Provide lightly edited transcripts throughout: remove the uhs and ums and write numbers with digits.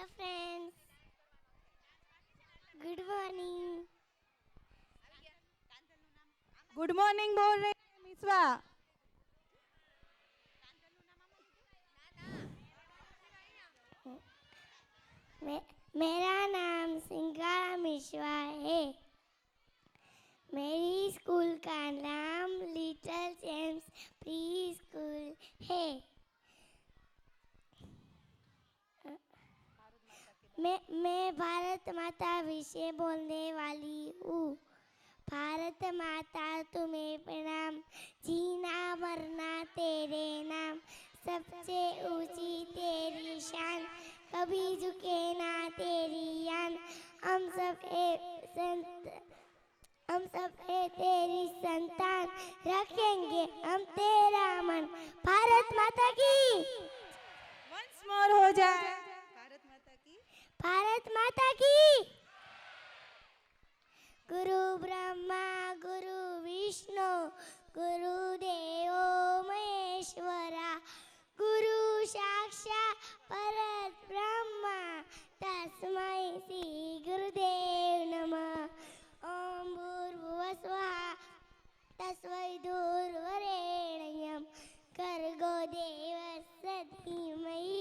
Hello friends, good morning. Good morning બોલ રહી है मिसवा। मेरा नाम सिंगारा मिश्रा है। मेरी स्कूल का नाम लिटिल जेम्स प्री स्कूल है। मैं भारत माता विषय बोलने वाली हूँ। भारत माता तुम्हें प्रणाम, जीना मरना तेरे नाम, सबसे ऊंची तेरी शान, कभी झुके ना तेरी यान। हम सब है तेरी संतान, रखेंगे हम तेरा मन। भारत माता की, वंस मोर हो जाए भारत माता की। भारत माता की। गुरु ब्रह्मा गुरु विष्णु गुरुदेवो महेश्वरा, गुरु साक्षात् परब्रह्म ब्रह्मा, तस्मै श्री गुरुदेव नमः। ओम भूर्भुवः स्वः तस्मै भर्गो देवस्य धीमहि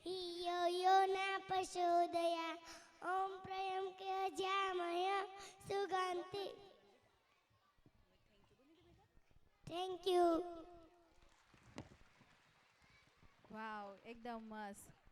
धियो यो न प्रचोदयात्। ओम प्रियं यजामहे सुगंधि। Thank you. વાવ એકદમ મસ્ત।